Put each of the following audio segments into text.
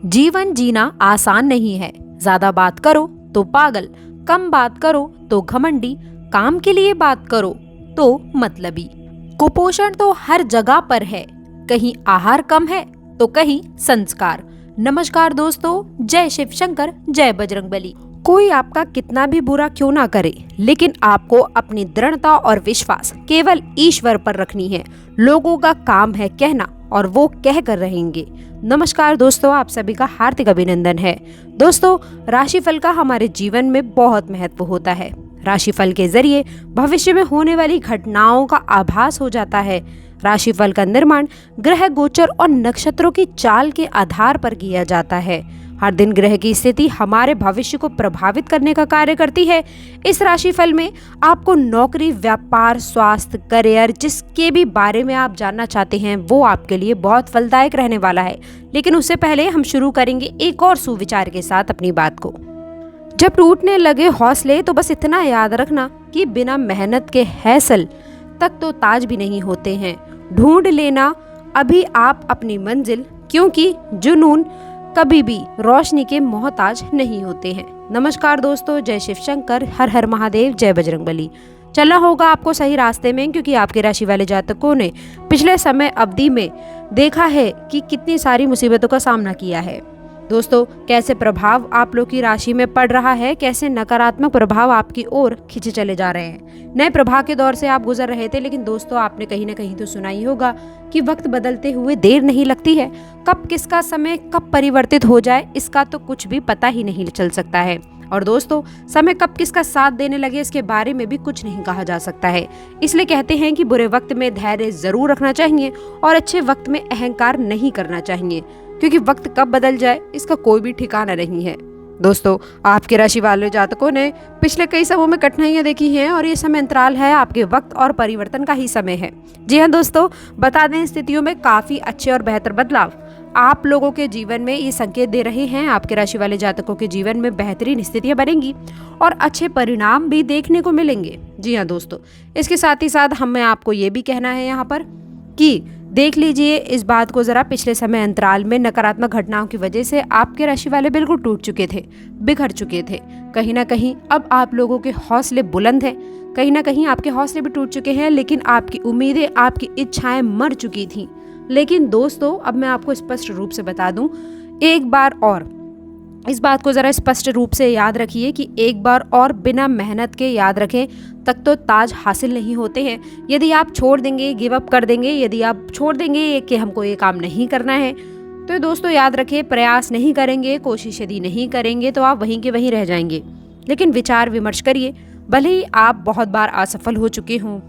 जीवन जीना आसान नहीं है। ज्यादा बात करो तो पागल, कम बात करो तो घमंडी, काम के लिए बात करो तो मतलबी। कुपोषण तो हर जगह पर है, कहीं आहार कम है तो कहीं संस्कार। नमस्कार दोस्तों, जय शिव शंकर, जय बजरंगबली। कोई आपका कितना भी बुरा क्यों ना करे, लेकिन आपको अपनी दृढ़ता और विश्वास केवल ईश्वर पर रखनी है। लोगों का काम है कहना और वो कह कर रहेंगे। नमस्कार दोस्तों, आप सभी का हार्दिक अभिनंदन है। दोस्तों, राशिफल का हमारे जीवन में बहुत महत्व होता है। राशिफल के जरिए भविष्य में होने वाली घटनाओं का आभास हो जाता है। राशिफल का निर्माण ग्रह गोचर और नक्षत्रों की चाल के आधार पर किया जाता है। हर दिन ग्रह की स्थिति हमारे भविष्य को प्रभावित करने का कार्य करती है। इस राशिफल में आपको नौकरी, व्यापार, स्वास्थ्य, करियर, जिसके भी बारे में आप जानना चाहते हैं वो आपके लिए बहुत फलदायक रहने वाला है। लेकिन उससे पहले हम शुरू करेंगे एक और सुविचार के साथ अपनी बात को। जब टूटने लगे हौसले तो बस इतना याद रखना कि बिना मेहनत के हैसल तक तो ताज भी नहीं होते हैं। ढूंढ लेना अभी आप अपनी मंजिल, क्योंकि जुनून कभी भी रोशनी के मोहताज नहीं होते हैं। नमस्कार दोस्तों, जय शिव शंकर, हर हर महादेव, जय बजरंगबली। चलना होगा आपको सही रास्ते में, क्योंकि आपके राशि वाले जातकों ने पिछले समय अवधि में देखा है कि कितनी सारी मुसीबतों का सामना किया है। दोस्तों, कैसे प्रभाव आप लोग की राशि में पड़ रहा है, कैसे नकारात्मक प्रभाव आपकी ओर खींचे चले जा रहे हैं। नए प्रभाव के दौर से आप गुजर रहे थे, लेकिन दोस्तों आपने कहीं ना कहीं तो सुना ही होगा कि वक्त बदलते हुए देर नहीं लगती है। कब किसका समय कब परिवर्तित हो जाए, इसका तो कुछ भी पता ही नहीं चल सकता है। और दोस्तों, समय कब किसका साथ देने लगे, इसके बारे में भी कुछ नहीं कहा जा सकता है। इसलिए कहते हैं कि बुरे वक्त में धैर्य जरूर रखना चाहिए और अच्छे वक्त में अहंकार नहीं करना चाहिए, क्योंकि वक्त कब बदल जाए इसका कोई भी ठिकाना नहीं है। दोस्तों, आपके राशि वाले जातकों ने पिछले कई समयों में कठिनाइयां देखी हैं और ये समय अंतराल है आपके वक्त और परिवर्तन का ही समय है। जी हाँ दोस्तों, बता दें, स्थितियों में काफी अच्छे और बेहतर बदलाव आप लोगों के जीवन में ये संकेत दे रहे हैं। आपके राशि वाले जातकों के जीवन में बेहतरीन स्थितियां बनेंगी और अच्छे परिणाम भी देखने को मिलेंगे। जी हाँ दोस्तों, इसके साथ ही साथ हमें आपको ये भी कहना है यहाँ पर कि देख लीजिए इस बात को जरा, पिछले समय अंतराल में नकारात्मक घटनाओं की वजह से आपके राशि वाले बिल्कुल टूट चुके थे, बिखर चुके थे। कहीं ना कहीं अब आप लोगों के हौसले बुलंद हैं, कहीं ना कहीं आपके हौसले भी टूट चुके हैं, लेकिन आपकी उम्मीदें, आपकी इच्छाएं मर चुकी थी। लेकिन दोस्तों, अब मैं आपको स्पष्ट रूप से बता दूं, एक बार और इस बात को जरा स्पष्ट रूप से याद रखिए कि एक बार और बिना मेहनत के, याद रखें, तक तो ताज हासिल नहीं होते हैं। यदि आप छोड़ देंगे, गिव अप कर देंगे, यदि आप छोड़ देंगे कि हमको ये काम नहीं करना है, तो दोस्तों याद रखें, प्रयास नहीं करेंगे, कोशिश यदि नहीं करेंगे तो आप वहीं के वहीं रह जाएंगे। लेकिन विचार विमर्श करिए, भले ही आप बहुत बार असफल हो चुके हों,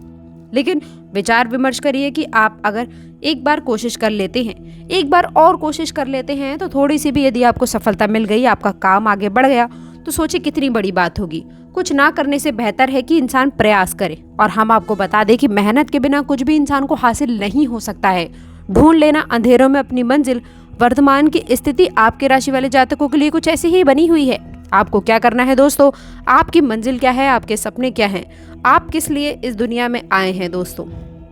लेकिन विचार विमर्श करिए कि आप अगर एक बार कोशिश कर लेते हैं, एक बार और कोशिश कर लेते हैं, तो थोड़ी सी भी यदि आपको सफलता मिल गई, आपका काम आगे बढ़ गया, तो सोचिए कितनी बड़ी बात होगी। कुछ ना करने से बेहतर है कि इंसान प्रयास करे। और हम आपको बता दें कि मेहनत के बिना कुछ भी इंसान को हासिल नहीं हो सकता है। ढूंढ लेना अंधेरों में अपनी मंजिल। वर्तमान की स्थिति आपके राशि वाले जातकों के लिए कुछ ऐसी ही बनी हुई है। आपको क्या करना है दोस्तों, आपकी मंजिल क्या है, आपके सपने क्या हैं, आप किस लिए इस दुनिया में आए हैं। दोस्तों,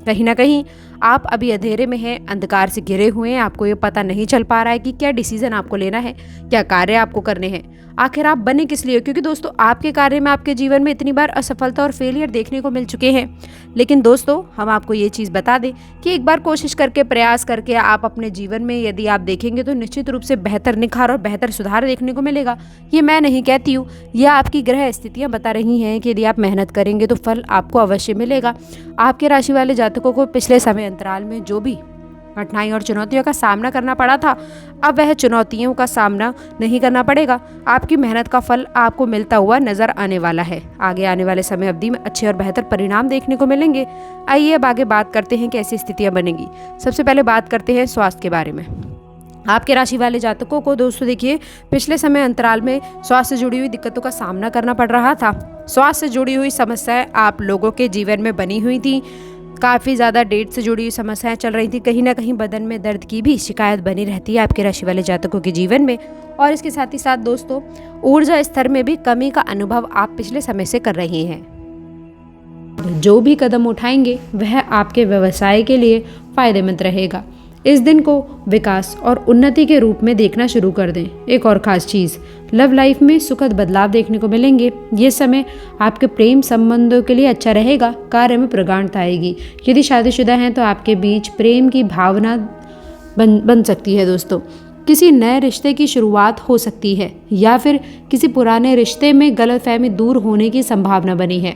कहीं ना कहीं आप अभी अंधेरे में हैं, अंधकार से घिरे हुए हैं, आपको ये पता नहीं चल पा रहा है कि क्या डिसीजन आपको लेना है, क्या कार्य आपको करने हैं, आखिर आप बने किस लिए। क्योंकि दोस्तों, आपके कार्य में, आपके जीवन में इतनी बार असफलता और फेलियर देखने को मिल चुके हैं। लेकिन दोस्तों, हम आपको ये चीज़ बता दें कि एक बार कोशिश करके, प्रयास करके आप अपने जीवन में यदि आप देखेंगे तो निश्चित रूप से बेहतर निखार और बेहतर सुधार देखने को मिलेगा। ये मैं नहीं कहती हूँ, यह आपकी ग्रह स्थितियाँ बता रही हैं कि यदि आप मेहनत करेंगे तो फल आपको अवश्य मिलेगा। आपके राशि वाले जातकों को पिछले समय अंतराल में जो भी कठिनाई और चुनौतियों का सामना करना पड़ा था, अब वह चुनौतियों का सामना नहीं करना पड़ेगा। आपकी मेहनत का फल आपको मिलता हुआ नजर आने वाला है। आगे आने वाले समय अवधि में अच्छे और बेहतर परिणाम देखने को मिलेंगे। आइए अब आगे बात करते हैं कैसी स्थितियां बनेंगी। सबसे पहले बात करते हैं स्वास्थ्य के बारे में। आपके राशि वाले जातकों को दोस्तों देखिए, पिछले समय अंतराल में स्वास्थ्य से जुड़ी हुई दिक्कतों का सामना करना पड़ रहा था। स्वास्थ्य से जुड़ी हुई समस्याएं आप लोगों के जीवन में बनी हुई थी। काफ़ी ज़्यादा डेट से जुड़ी हुई समस्याएं चल रही थी। कहीं ना कहीं बदन में दर्द की भी शिकायत बनी रहती है आपके राशि वाले जातकों के जीवन में। और इसके साथ ही साथ दोस्तों, ऊर्जा स्तर में भी कमी का अनुभव आप पिछले समय से कर रहे हैं। जो भी कदम उठाएंगे वह आपके व्यवसाय के लिए फायदेमंद रहेगा। इस दिन को विकास और उन्नति के रूप में देखना शुरू कर दें। एक और ख़ास चीज़, लव लाइफ में सुखद बदलाव देखने को मिलेंगे। ये समय आपके प्रेम संबंधों के लिए अच्छा रहेगा। कार्य में प्रगाढ़ता आएगी। यदि शादीशुदा हैं तो आपके बीच प्रेम की भावना बन सकती है। दोस्तों, किसी नए रिश्ते की शुरुआत हो सकती है या फिर किसी पुराने रिश्ते में गलतफहमी दूर होने की संभावना बनी है।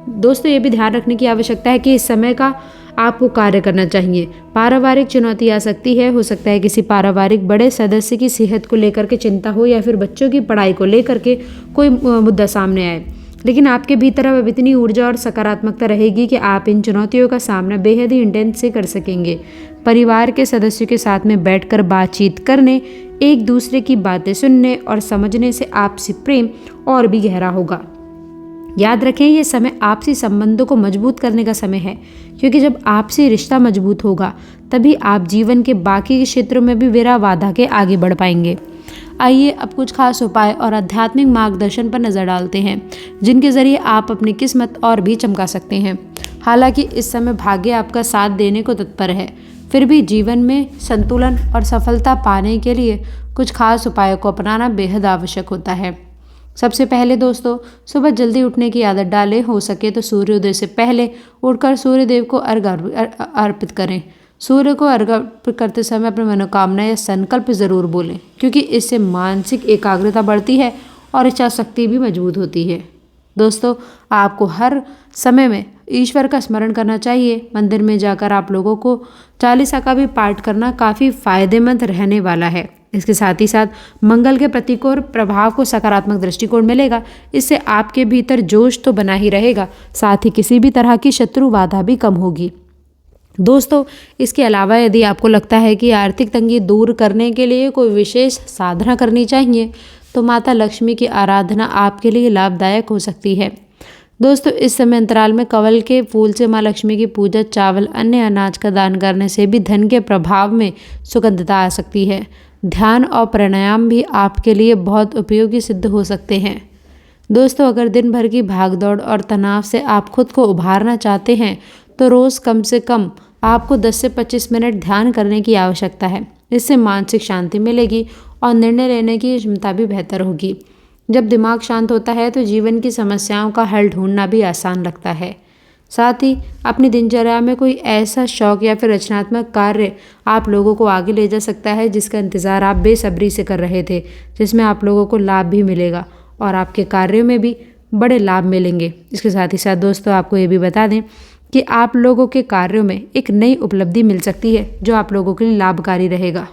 दोस्तों, ये भी ध्यान रखने की आवश्यकता है कि इस समय का आपको कार्य करना चाहिए। पारिवारिक चुनौती आ सकती है। हो सकता है किसी पारिवारिक बड़े सदस्य की सेहत को लेकर के चिंता हो या फिर बच्चों की पढ़ाई को लेकर के कोई मुद्दा सामने आए, लेकिन आपके भीतर अब इतनी ऊर्जा और सकारात्मकता रहेगी कि आप इन चुनौतियों का सामना बेहद ही इंटेंस से कर सकेंगे। परिवार के सदस्यों के साथ में बैठकर बातचीत करने, एक दूसरे की बातें सुनने और समझने से आपसी प्रेम और भी गहरा होगा। याद रखें, ये समय आपसी संबंधों को मजबूत करने का समय है, क्योंकि जब आपसी रिश्ता मजबूत होगा तभी आप जीवन के बाकी के क्षेत्रों में भी बिना बाधा के आगे बढ़ पाएंगे। आइए अब कुछ खास उपाय और आध्यात्मिक मार्गदर्शन पर नज़र डालते हैं, जिनके जरिए आप अपनी किस्मत और भी चमका सकते हैं। हालांकि इस समय भाग्य आपका साथ देने को तत्पर है, फिर भी जीवन में संतुलन और सफलता पाने के लिए कुछ खास उपायों को अपनाना बेहद आवश्यक होता है। सबसे पहले दोस्तों, सुबह जल्दी उठने की आदत डालें। हो सके तो सूर्योदय से पहले उठकर सूर्यदेव को अर्घ्य अर्पित करें। सूर्य को अर्घ्य अर्पित करते समय अपनी मनोकामना या संकल्प जरूर बोलें, क्योंकि इससे मानसिक एकाग्रता बढ़ती है और इच्छा शक्ति भी मजबूत होती है। दोस्तों, आपको हर समय में ईश्वर का स्मरण करना चाहिए। मंदिर में जाकर आप लोगों को चालीसा का भी पाठ करना काफ़ी फायदेमंद रहने वाला है। इसके साथ ही साथ मंगल के प्रतिकूल प्रभाव को सकारात्मक दृष्टिकोण मिलेगा। इससे आपके भीतर जोश तो बना ही रहेगा, साथ ही किसी भी तरह की शत्रु बाधा भी कम होगी। दोस्तों, इसके अलावा यदि आपको लगता है कि आर्थिक तंगी दूर करने के लिए कोई विशेष साधना करनी चाहिए, तो माता लक्ष्मी की आराधना आपके लिए लाभदायक हो सकती है। दोस्तों, इस समय अंतराल में कमल के फूल से माँ लक्ष्मी की पूजा, चावल, अन्य अनाज का दान करने से भी धन के प्रभाव में सुगंधता आ सकती है। ध्यान और प्राणायाम भी आपके लिए बहुत उपयोगी सिद्ध हो सकते हैं। दोस्तों, अगर दिन भर की भागदौड़ और तनाव से आप खुद को उभारना चाहते हैं, तो रोज़ कम से कम आपको 10 से 25 मिनट ध्यान करने की आवश्यकता है। इससे मानसिक शांति मिलेगी और निर्णय लेने की क्षमता भी बेहतर होगी। जब दिमाग शांत होता है तो जीवन की समस्याओं का हल ढूंढना भी आसान लगता है। साथ ही अपनी दिनचर्या में कोई ऐसा शौक या फिर रचनात्मक कार्य आप लोगों को आगे ले जा सकता है जिसका इंतज़ार आप बेसब्री से कर रहे थे, जिसमें आप लोगों को लाभ भी मिलेगा और आपके कार्यों में भी बड़े लाभ मिलेंगे। इसके साथ ही साथ दोस्तों, आपको ये भी बता दें कि आप लोगों के कार्यों में एक नई उपलब्धि मिल सकती है जो आप लोगों के लिए लाभकारी रहेगा।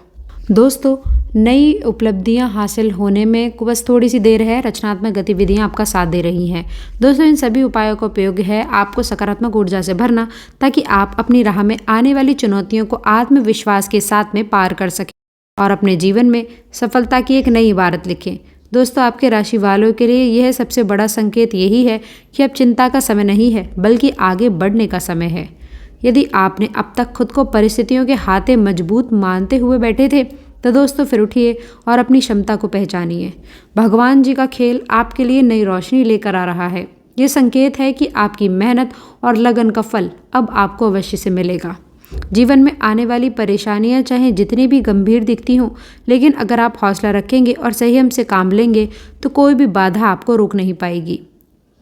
दोस्तों, नई उपलब्धियां हासिल होने में बस थोड़ी सी देर है। रचनात्मक गतिविधियां आपका साथ दे रही हैं। दोस्तों, इन सभी उपायों का उपयोग है आपको सकारात्मक ऊर्जा से भरना, ताकि आप अपनी राह में आने वाली चुनौतियों को आत्मविश्वास के साथ में पार कर सकें और अपने जीवन में सफलता की एक नई इबारत लिखें। दोस्तों, आपके राशि वालों के लिए यह सबसे बड़ा संकेत यही है कि अब चिंता का समय नहीं है, बल्कि आगे बढ़ने का समय है। यदि आपने अब तक खुद को परिस्थितियों के हाथे मजबूत मानते हुए बैठे थे, तो दोस्तों फिर उठिए और अपनी क्षमता को पहचानिए। भगवान जी का खेल आपके लिए नई रोशनी लेकर आ रहा है। ये संकेत है कि आपकी मेहनत और लगन का फल अब आपको अवश्य से मिलेगा। जीवन में आने वाली परेशानियां चाहे जितनी भी गंभीर दिखती हों, लेकिन अगर आप हौसला रखेंगे और संयम से काम लेंगे तो कोई भी बाधा आपको रोक नहीं पाएगी।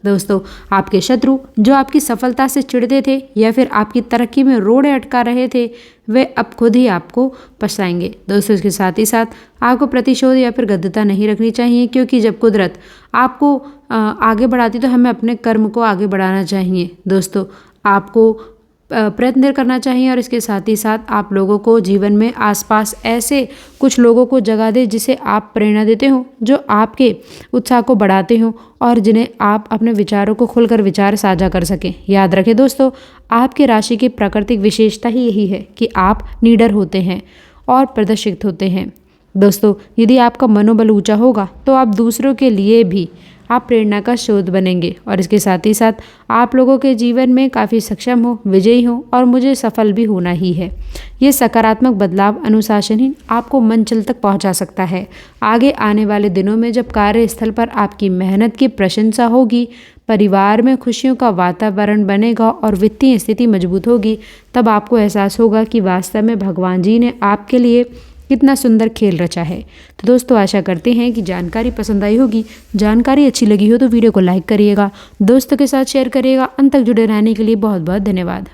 दोस्तों, आपके शत्रु जो आपकी सफलता से चिढ़ते थे या फिर आपकी तरक्की में रोड़े अटका रहे थे, वे अब खुद ही आपको पछताएंगे। दोस्तों, इसके साथ ही साथ आपको प्रतिशोध या फिर गद्दता नहीं रखनी चाहिए, क्योंकि जब कुदरत आपको आगे बढ़ाती तो हमें अपने कर्म को आगे बढ़ाना चाहिए। दोस्तों, आपको प्रयत्न करना चाहिए और इसके साथ ही साथ आप लोगों को जीवन में आसपास ऐसे कुछ लोगों को जगह दें जिसे आप प्रेरणा देते हो, जो आपके उत्साह को बढ़ाते हो और जिन्हें आप अपने विचारों को खुलकर विचार साझा कर सकें। याद रखें दोस्तों, आपकी राशि की प्राकृतिक विशेषता ही यही है कि आप निडर होते हैं और प्रदर्शित होते हैं। दोस्तों, यदि आपका मनोबल ऊंचा होगा तो आप दूसरों के लिए भी आप प्रेरणा का स्रोत बनेंगे और इसके साथ ही साथ आप लोगों के जीवन में काफ़ी सक्षम हो, विजयी हो और मुझे सफल भी होना ही है। ये सकारात्मक बदलाव अनुशासनहीन आपको मंजिल तक पहुंचा सकता है। आगे आने वाले दिनों में जब कार्यस्थल पर आपकी मेहनत की प्रशंसा होगी, परिवार में खुशियों का वातावरण बनेगा और वित्तीय स्थिति मजबूत होगी, तब आपको एहसास होगा कि वास्तव में भगवान जी ने आपके लिए कितना सुंदर खेल रचा है। तो दोस्तों आशा करते हैं कि जानकारी पसंद आई होगी। जानकारी अच्छी लगी हो तो वीडियो को लाइक करिएगा, दोस्तों के साथ शेयर करिएगा। अंत तक जुड़े रहने के लिए बहुत बहुत धन्यवाद।